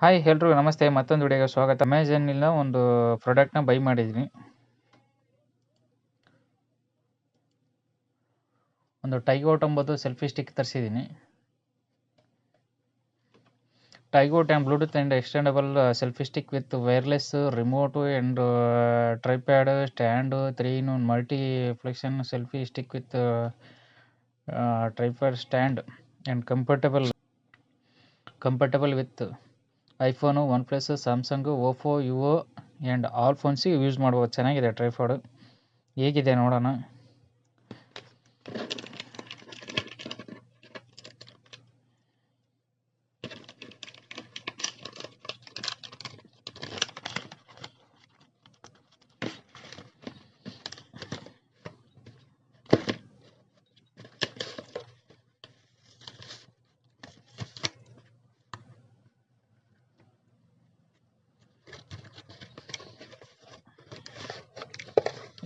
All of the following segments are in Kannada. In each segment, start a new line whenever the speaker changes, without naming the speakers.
ಹಾಯ್ ಎಲ್ರಿಗೂ ನಮಸ್ತೆ. ಮತ್ತೊಂದು ವಿಡಿಯೋಗೆ ಸ್ವಾಗತ. ಅಮೆಝಾನಿಂದ ಒಂದು ಪ್ರಾಡಕ್ಟ್ನ ಬೈ ಮಾಡಿದ್ದೀನಿ. ಒಂದು ಟೈಗೋ 9 ಸೆಲ್ಫಿ ಸ್ಟಿಕ್ ತರಿಸಿದ್ದೀನಿ. Tygot 10 Bluetooth and extendable selfie stick with wireless remote and tripod stand 3-in-1 multi flexion selfie stick with tripod stand and comfortable with iPhone, OnePlus, Samsung, Oppo, Vivo and all ಫೋನ್ಸಿಗೆ ಯೂಸ್ ಮಾಡ್ಬೋದು. ಚೆನ್ನಾಗಿದೆ ಟ್ರೈಪಾಡ್. ಹೇಗಿದೆ ನೋಡೋಣ.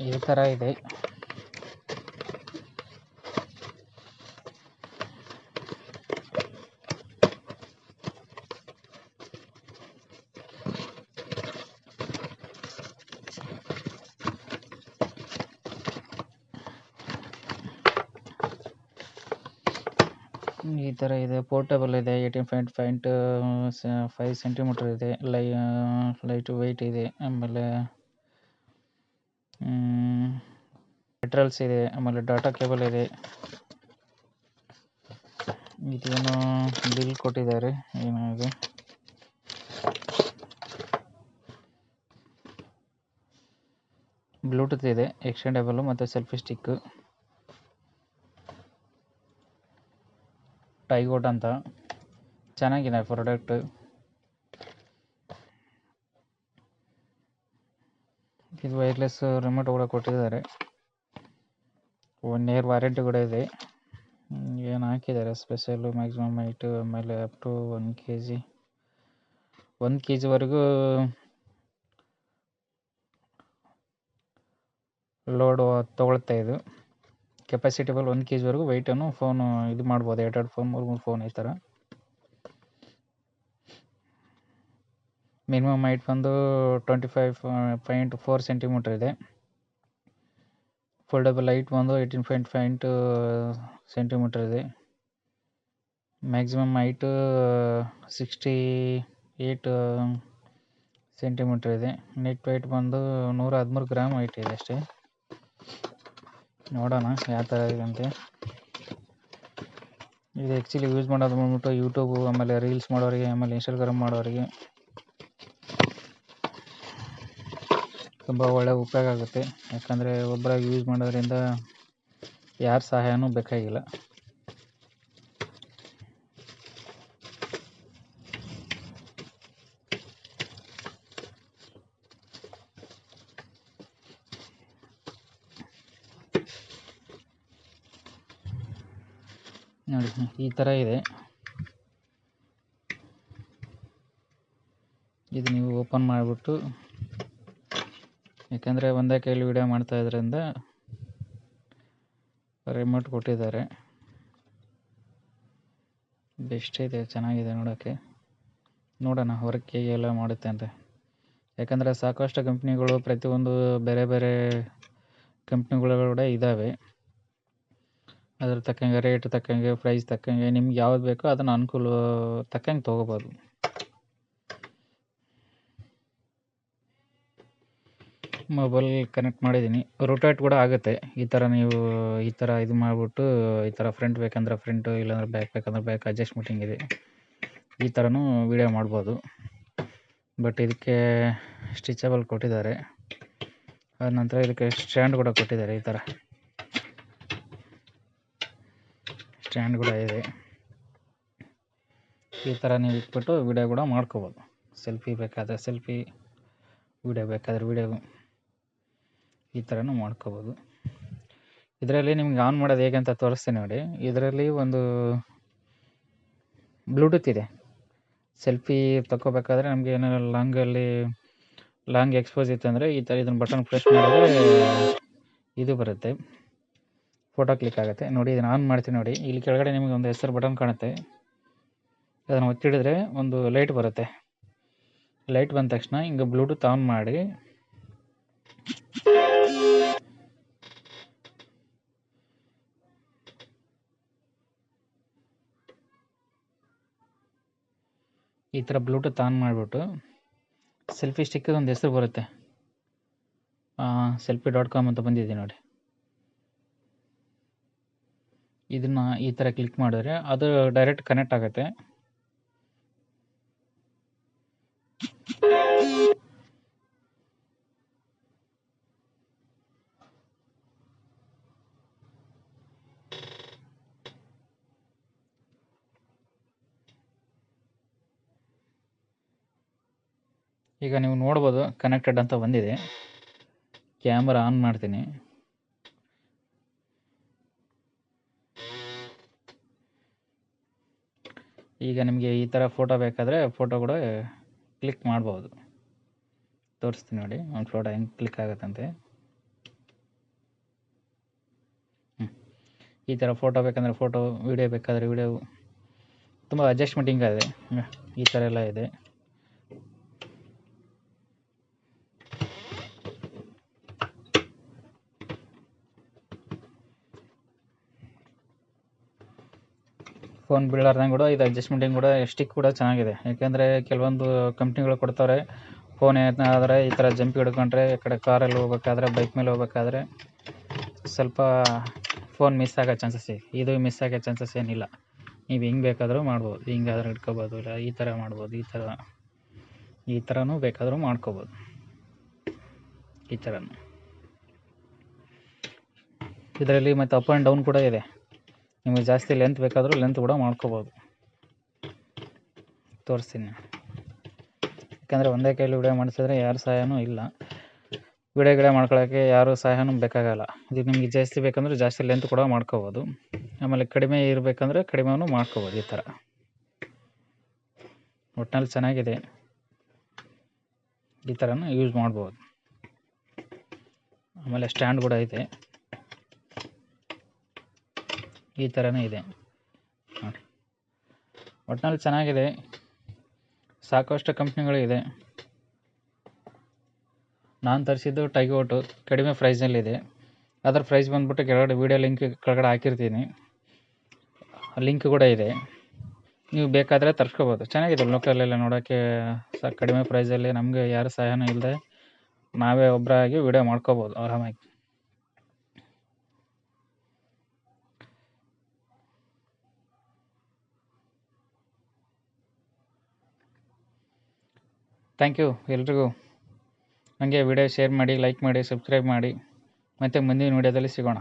ಈ ಥರ ಇದೆ. ಈ ಥರ ಇದೆ. ಪೋರ್ಟಬಲ್ ಇದೆ. 18.5 ಸೆಂಟಿಮೀಟರ್ ಇದೆ. ಲೈಟ್ ವೆಯ್ಟ್ ಇದೆ. ಆಮೇಲೆ ಮೆಟೀರಿಯಲ್ಸ್ ಇದೆ. ಆಮೇಲೆ ಡಾಟಾ ಕೇಬಲ್ ಇದೆ. ಇದೇನೋ ಬಿಲ್ ಕೊಟ್ಟಿದ್ದಾರೆ. ಏನಾಗಿದೆ ಬ್ಲೂಟೂತ್ ಇದೆ, ಎಕ್ಸ್ಟೆಂಡಬಲ್ ಮತ್ತು ಸೆಲ್ಫಿ ಸ್ಟಿಕ್. ಟೈಗೋಟ್ ಅಂತ ಚೆನ್ನಾಗಿದೆ ಪ್ರಾಡಕ್ಟ್. ಇದು ವೈರ್ಲೆಸ್ ರಿಮೋಟ್ ಕೂಡ ಕೊಟ್ಟಿದ್ದಾರೆ. 1 year ವಾರಂಟಿ ಕೂಡ ಇದೆ. ಏನು ಹಾಕಿದ್ದಾರೆ ಸ್ಪೆಷಲ್ ಮ್ಯಾಕ್ಸಿಮಮ್ ಹೈಟ್, ಆಮೇಲೆ ಅಪ್ ಟು 1 kg ವರೆಗೂ ಲೋಡ್ ತೊಗೊಳುತ್ತೆ. ಇದು ಕೆಪಾಸಿಟೇಬಲ್ 1 kg ವರೆಗೂ ವೆಯ್ಟನ್ನು ಫೋನು ಇದು ಮಾಡ್ಬೋದು. 2 ಫೋನ್ 3 ಫೋನ್ ಈ ಥರ. ಮಿನಿಮಮ್ ಹೈಟ್ ಬಂದು 25.4 ಸೆಂಟಿಮೀಟರ್ ಇದೆ. ಫೋಲ್ಡಬಲ್ ಹೈಟ್ ಬಂದು 18.5 ಸೆಂಟಿಮೀಟರ್ ಇದೆ. ಮ್ಯಾಕ್ಸಿಮಮ್ ಹೈಟ್ 68 ಸೆಂಟಿಮೀಟರ್ ಇದೆ. ನೆಟ್ ವೆಯ್ಟ್ ಬಂದು 113 ಗ್ರಾಮ್ ಹೈಟ್ ಇದೆ ಅಷ್ಟೇ. ನೋಡೋಣ ಯಾವ ಥರ ಇದೆ ಅಂತೆ. ಇದು ಆ್ಯಕ್ಚುಲಿ ಯೂಸ್ ಮಾಡೋದು ಬಂದ್ಬಿಟ್ಟು ಯೂಟ್ಯೂಬು, ಆಮೇಲೆ ರೀಲ್ಸ್ ಮಾಡೋರಿಗೆ, ಆಮೇಲೆ ಇನ್ಸ್ಟಾಗ್ರಾಮ್ ಮಾಡೋರಿಗೆ ತುಂಬ ಒಳ್ಳೆ ಉಪಯೋಗ ಆಗುತ್ತೆ. ಯಾಕಂದರೆ ಒಬ್ಬರಾಗಿ ಯೂಸ್ ಮಾಡೋದ್ರಿಂದ ಯಾರ ಸಹಾಯನೂ ಬೇಕಾಗಿಲ್ಲ. ನೋಡಿ ಈ ಥರ ಇದೆ. ಇದು ನೀವು ಓಪನ್ ಮಾಡಿಬಿಟ್ಟು, ಯಾಕಂದರೆ ಒಂದೇ ಕೈಲಿ ವಿಡಿಯೋ ಮಾಡ್ತಾ ಇದ್ರಿಂದ ರಿಮೋಟ್ ಕೊಟ್ಟಿದ್ದಾರೆ. ಬೆಸ್ಟ್ ಇದೆ, ಚೆನ್ನಾಗಿದೆ ನೋಡೋಕ್ಕೆ. ನೋಡೋಣ ಹೊರಕ್ಕೆ ಎಲ್ಲ ಮಾಡುತ್ತೆ ಅಂತ. ಯಾಕಂದರೆ ಸಾಕಷ್ಟು ಕಂಪ್ನಿಗಳು, ಪ್ರತಿಯೊಂದು ಬೇರೆ ಬೇರೆ ಕಂಪ್ನಿಗಳು ಕೂಡ ಇದ್ದಾವೆ. ಅದ್ರ ತಕ್ಕಂಗೆ ರೇಟ್ ತಕ್ಕಂಗೆ, ಪ್ರೈಸ್ ತಕ್ಕಂಗೆ, ನಿಮ್ಗೆ ಯಾವ್ದು ಬೇಕೋ ಅದನ್ನು ಅನುಕೂಲ ತಕ್ಕಂಗೆ ತೊಗೋಬೋದು. ಮೊಬೈಲ್ ಕನೆಕ್ಟ್ ಮಾಡಿದ್ದೀನಿ. ರೊಟೇಟ್ ಕೂಡ ಆಗುತ್ತೆ. ಈ ಥರ ನೀವು ಈ ಥರ ಇದು ಮಾಡಿಬಿಟ್ಟು, ಈ ಥರ ಫ್ರಂಟ್ ಬೇಕಂದ್ರೆ ಫ್ರಂಟು, ಇಲ್ಲಾಂದ್ರೆ ಬ್ಯಾಕ್ ಬೇಕಂದ್ರೆ ಬ್ಯಾಕ್ ಅಡ್ಜಸ್ಟ್ಮೆಂಟಿಂಗ್ ಇದೆ. ಈ ಥರನೂ ವಿಡಿಯೋ ಮಾಡ್ಬೋದು. ಬಟ್ ಇದಕ್ಕೆ ಸ್ಟಿಚಬಲ್ ಕೊಟ್ಟಿದ್ದಾರೆ. ಅದ ನಂತರ ಇದಕ್ಕೆ ಸ್ಟ್ಯಾಂಡ್ ಕೂಡ ಕೊಟ್ಟಿದ್ದಾರೆ. ಈ ಥರ ಸ್ಟ್ಯಾಂಡ್ ಕೂಡ ಇದೆ. ಈ ಥರ ನೀವು ಇಟ್ಬಿಟ್ಟು ವಿಡಿಯೋ ಕೂಡ ಮಾಡ್ಕೋಬೋದು. ಸೆಲ್ಫಿ ಬೇಕಾದರೆ ಸೆಲ್ಫಿ, ವಿಡಿಯೋ ಬೇಕಾದರೆ ವಿಡಿಯೋ, ಈ ಥರನೂ ಮಾಡ್ಕೋಬೋದು. ಇದರಲ್ಲಿ ನಿಮ್ಗೆ ಆನ್ ಮಾಡೋದು ಹೇಗೆ ಅಂತ ತೋರಿಸ್ತೀನಿ ನೋಡಿ. ಇದರಲ್ಲಿ ಒಂದು ಬ್ಲೂಟೂತ್ ಇದೆ. ಸೆಲ್ಫಿ ತಗೋಬೇಕಾದ್ರೆ ನಮಗೆ ಏನಾರ ಲಾಂಗ್ ಎಕ್ಸ್ಪೋಸ್ ಇತ್ತಂದರೆ ಈ ಥರ ಇದನ್ನು ಬಟನ್ ಪ್ರೆಸ್ ಮಾಡಿದ್ರೆ ಇದು ಬರುತ್ತೆ, ಫೋಟೋ ಕ್ಲಿಕ್ ಆಗುತ್ತೆ. ನೋಡಿ ಇದನ್ನು ಆನ್ ಮಾಡ್ತೀನಿ ನೋಡಿ. ಇಲ್ಲಿ ಕೆಳಗಡೆ ನಿಮಗೆ ಒಂದು ಹೆಸರು ಬಟನ್ ಕಾಣುತ್ತೆ. ಅದನ್ನು ಒತ್ತಿಡಿದ್ರೆ ಒಂದು ಲೈಟ್ ಬರುತ್ತೆ. ಲೈಟ್ ಬಂದ ತಕ್ಷಣ ಹಿಂಗೆ ಬ್ಲೂಟೂತ್ ಆನ್ ಮಾಡಿ ಈ ಥರ ಬ್ಲೂಟೂತ್ ಆನ್ ಮಾಡಿಬಿಟ್ಟು ಸೆಲ್ಫಿ ಸ್ಟಿಕ್ಕದ ಒಂದು ಹೆಸರು ಬರುತ್ತೆ, selfie.com ಅಂತ ಬಂದಿದೆ ನೋಡಿ. ಇದನ್ನು ಈ ಥರ ಕ್ಲಿಕ್ ಮಾಡಿದ್ರೆ ಅದು ಡೈರೆಕ್ಟ್ ಕನೆಕ್ಟ್ ಆಗುತ್ತೆ. ಈಗ ನೀವು ನೋಡ್ಬೋದು ಕನೆಕ್ಟೆಡ್ ಅಂತ ಬಂದಿದೆ. ಕ್ಯಾಮ್ರಾ ಆನ್ ಮಾಡ್ತೀನಿ. ಈಗ ನಿಮಗೆ ಈ ಥರ ಫೋಟೋ ಬೇಕಾದರೆ ಫೋಟೋ ಕೂಡ ಕ್ಲಿಕ್ ಮಾಡ್ಬೋದು. ತೋರಿಸ್ತೀನಿ ನೋಡಿ ಒಂದು ಫೋಟೋ ಹೆಂಗೆ ಕ್ಲಿಕ್ ಆಗುತ್ತಂತೆ. ಈ ಥರ ಫೋಟೋ ಬೇಕಂದರೆ ಫೋಟೋ, ವಿಡಿಯೋ ಬೇಕಾದರೆ ವಿಡಿಯೋ, ತುಂಬ ಅಡ್ಜಸ್ಟ್ಮೆಂಟಿಂಗ್ ಇದೆ. ಈ ಥರ ಎಲ್ಲ ಇದೆ. ಫೋನ್ ಬೀಳಾರ್ದಂಗೆ ಕೂಡ ಇದು ಅಡ್ಜಸ್ಟ್ಮೆಂಟಿಂಗ್ ಕೂಡ ಸ್ಟಿಕ್ ಕೂಡ ಚೆನ್ನಾಗಿದೆ. ಯಾಕೆಂದರೆ ಕೆಲವೊಂದು ಕಂಪ್ನಿಗಳು ಕೊಡ್ತಾರೆ, ಫೋನ್ ಏನಾದರೆ ಈ ಥರ ಜಂಪ್ ಹಿಡ್ಕೊಂಡ್ರೆ ಈ ಕಡೆ ಕಾರಲ್ಲಿ ಹೋಗ್ಬೇಕಾದ್ರೆ, ಬೈಕ್ ಮೇಲೆ ಹೋಗ್ಬೇಕಾದ್ರೆ ಸ್ವಲ್ಪ ಫೋನ್ ಮಿಸ್ ಆಗೋ ಚಾನ್ಸಸ್ ಇದೆ. ಇದು ಮಿಸ್ ಆಗೋ ಚಾನ್ಸಸ್ ಏನಿಲ್ಲ. ನೀವು ಹಿಂಗೆ ಬೇಕಾದರೂ ಮಾಡ್ಬೋದು, ಹಿಂಗಾದ್ರೂ ಹಿಡ್ಕೊಬೋದು, ಇಲ್ಲ ಈ ಥರ ಮಾಡ್ಬೋದು, ಈ ಥರನೂ ಬೇಕಾದರೂ ಮಾಡ್ಕೋಬೋದು. ಈ ಥರನೂ ಇದರಲ್ಲಿ ಮತ್ತು ಅಪ್ ಆ್ಯಂಡ್ ಡೌನ್ ಕೂಡ ಇದೆ. ನಿಮಗೆ ಜಾಸ್ತಿ ಲೆಂತ್ ಬೇಕಾದರೂ ಲೆಂತ್ ಕೂಡ ಮಾಡ್ಕೋಬೋದು. ತೋರಿಸ್ತೀನಿ. ಯಾಕಂದರೆ ಒಂದೇ ಕೈಲಿ ವಿಡಿಯೋ ಮಾಡಿಸಿದ್ರೆ ಯಾರು ಸಹಾಯನೂ ಇಲ್ಲ. ವಿಡಿಯೋ ಮಾಡ್ಕೊಳ್ಳೋಕ್ಕೆ ಯಾರು ಸಹಾಯನೂ ಬೇಕಾಗಲ್ಲ. ಇದು ನಿಮಗೆ ಜಾಸ್ತಿ ಬೇಕಂದ್ರೆ ಜಾಸ್ತಿ ಲೆಂತ್ ಕೂಡ ಮಾಡ್ಕೋಬೋದು. ಆಮೇಲೆ ಕಡಿಮೆ ಇರಬೇಕಂದ್ರೆ ಕಡಿಮೆನೂ ಮಾಡ್ಕೋಬೋದು. ಈ ಥರ ಒಟ್ಟಿನಲ್ಲಿ ಚೆನ್ನಾಗಿದೆ. ಈ ಥರನೂ ಯೂಸ್ ಮಾಡ್ಬೋದು. ಆಮೇಲೆ ಸ್ಟ್ಯಾಂಡ್ ಕೂಡ ಇದೆ. ಈ ಥರನೇ ಇದೆ ನೋಡಿ. ಒಟ್ಟಿನಲ್ಲಿ ಚೆನ್ನಾಗಿದೆ. ಸಾಕಷ್ಟು ಕಂಪ್ನಿಗಳಿದೆ. ನಾನು ತರಿಸಿದ್ದು ಟೈಗೋಟು, ಕಡಿಮೆ ಪ್ರೈಸ್ನಲ್ಲಿದೆ. ಅದರ ಪ್ರೈಸ್ ಬಂದುಬಿಟ್ಟು ಕೆಳಗಡೆ ವೀಡಿಯೋ ಲಿಂಕ್ ಕೆಳಗಡೆ ಹಾಕಿರ್ತೀನಿ, ಲಿಂಕ್ ಕೂಡ ಇದೆ. ನೀವು ಬೇಕಾದರೆ ತರಿಸ್ಕೋಬೋದು. ಚೆನ್ನಾಗಿದೆ. ಲೋಕಲೆಲ್ಲ ನೋಡೋಕ್ಕೆ ಕಡಿಮೆ ಪ್ರೈಸಲ್ಲಿ ನಮಗೆ ಯಾರು ಸಹಾಯನೂ ಇಲ್ಲದೆ ನಾವೇ ಒಬ್ಬರಾಗಿ ವೀಡಿಯೋ ಮಾಡ್ಕೋಬೋದು ಆರಾಮಾಗಿ. ಥ್ಯಾಂಕ್ ಯು ಎಲ್ರಿಗೂ. ನನಗೆ ವಿಡಿಯೋ ಶೇರ್ ಮಾಡಿ, ಲೈಕ್ ಮಾಡಿ, ಸಬ್ಸ್ಕ್ರೈಬ್ ಮಾಡಿ. ಮತ್ತು ಮುಂದಿನ ವಿಡಿಯೋದಲ್ಲಿ ಸಿಗೋಣ.